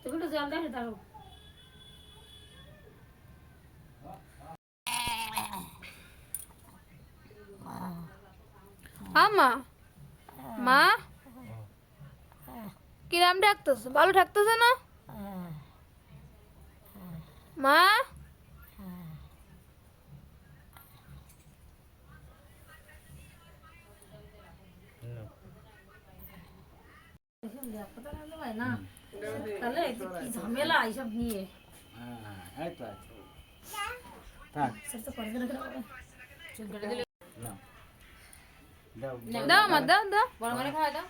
তুমি তো জল দেখে দাও মা মা কিরাম ডাকতেছ ভালো থাকতেছ না মা না তাহলে কি ঝামেলা এইসব নিয়ে দাও মা দাও দাও বড় করে খাওয়া দাও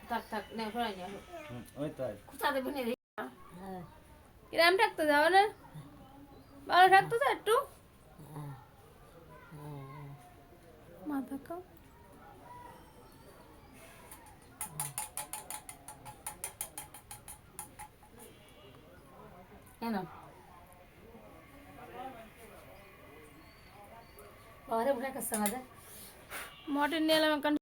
থাক থাক না ফরাই না কোথা দেব নে কিরাম থাকতে যাও না ভালো থাকতো তো একটু মাথা কাও কেন বারে বুড়া কাছে আমাদের মটন নিয়ে এলাম এখন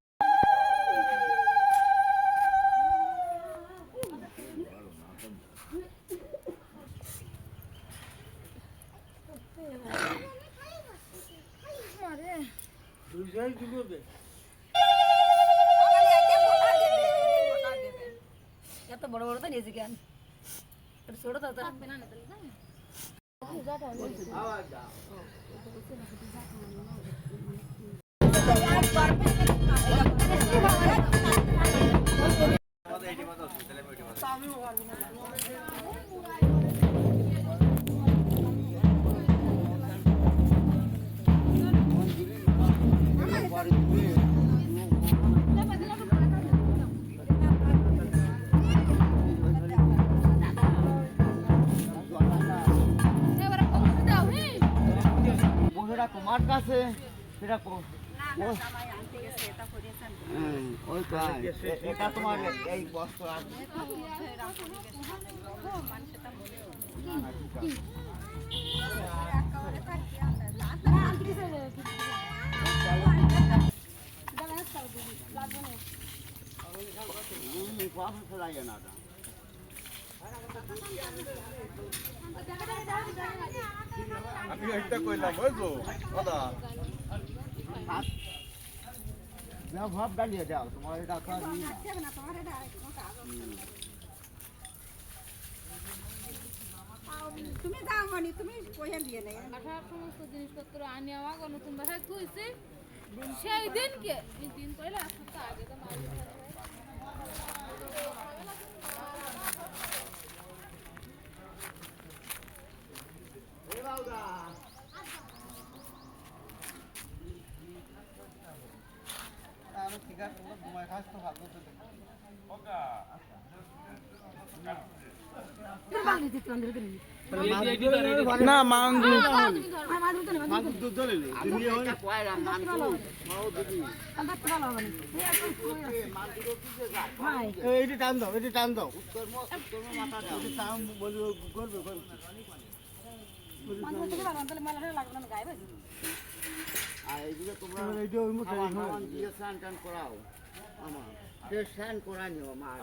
এত বড় বড় তো নিয়েছি কেন ছোট তো থাকবে না তোমার কাছে সেটা ওই তো এটা তোমার এই বস্ত্র লাগে না আমি একটা কইলাম বুঝছো দাদা যাও ভাব ডালিয়ে দাও তোমার এটা তো তুমি যাও মানে তুমি কইয়া দিয়ে নেই বাসার সমস্ত জিনিসপত্র আনি আমাকে নতুন বাসায় থুইছি সেই দিনকে এই দিন কইলে এক সপ্তাহ আগে তো মাল ঠিক আছে তোমরা ঘুমায় খাস তো ভালো তো না মাংস এটি টান দাও এটি টান দাও করাও আমার স্নান করা নিও আমার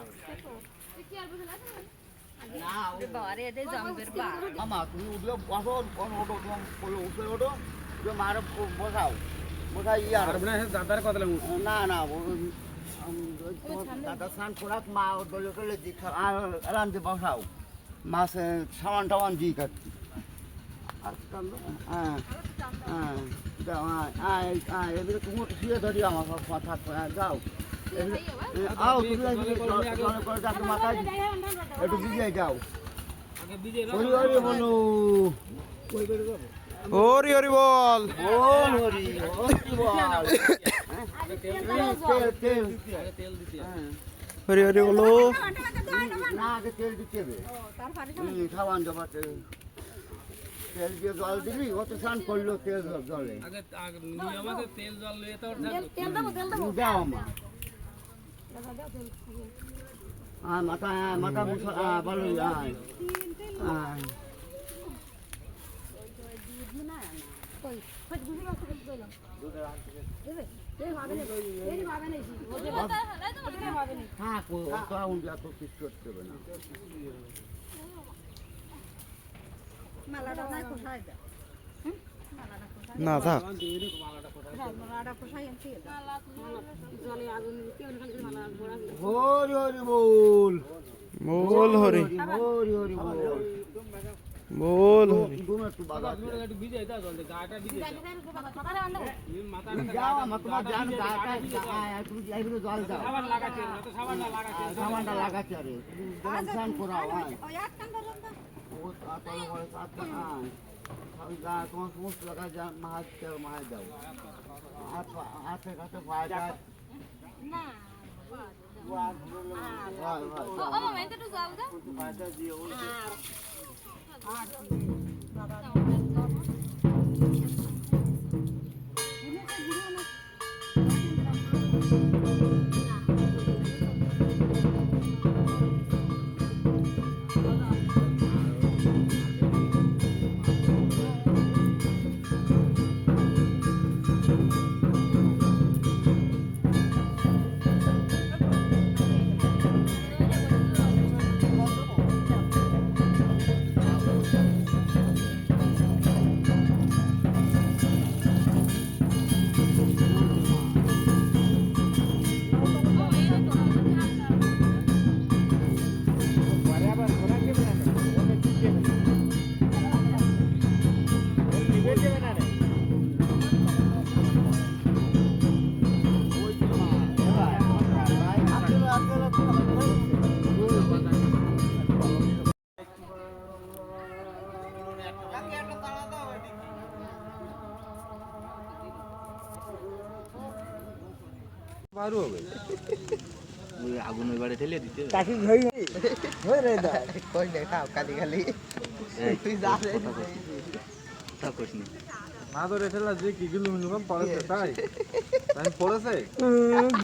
আমা তুমি উঠলে বসো ওঠো তোমার উঠে ওঠো মার বসাও বসাই আর দাদার কথা না না দাদা স্নান করাক মা দলে দলে দি রান্ধে বসাও মাছ সামান টামান দিই কাটছি হ্যাঁ হ্যাঁ এবারে কুমোর শুয়ে ধরি আমার কথা যাও আও তুমি মাথায় একটু ভিজিয়ে যাও হরি বলো হরি হরি বল বল হরি হরি বল তেল হরি হরি বলো না আগে তেল দিতে হবে খাওয়ান জবা তেল দিয়ে জল দিবি ও তো স্নান করলো তেল জলে তেল জল দাও আমার মাথা মাথা বলো ওই গুজি মাছ করতে কইলাম বুঝলে এই ভাবে না এই ভাবে না তুমি কথা নাই তোমার এই ভাবে না হ্যাঁ তো উনি এত কিছু করতে হবে না মালাটা নাই কোথায় দা না থাক মালাটা কোথায় আনছি মালা তুমি জলে আগুন দিতে ওখানে খালি মালা ঘোড়া হরি হরি বল বল হরি হরি হরি বল বল হরি তুমি একটু বাবা একটু ভিজাই দাও জল দিয়ে গাটা ভিজে দাও কথারে আনলে এই মাথাটা যাও আমার তোমার জান গাটা তুমি এইগুলো জল দাও সাবান লাগাচ্ছে না তো সাবান না লাগাচ্ছে সামানটা লাগাচ্ছে আরে গরম স্নান করাও ওই এক কান ধরুন না ও তাহলে বলে সাতটা সবই গা তোমার সমস্ত লাগা যা মাহাজ দাও হাতে কাছে ফায়দা না হয় হয় ও মামা এতে তো যাও দাও ফায়দা দিয়ে ওই আগুন ওই বাড়ি ঠেলে দিতে কাকি হই হই রে দা কই দেখাও কালি কালি তুই যা রে তা কইস নি না ধরে ঠেলা যে কি গিলু মিলু কম পড়েছে তাই পড়েছে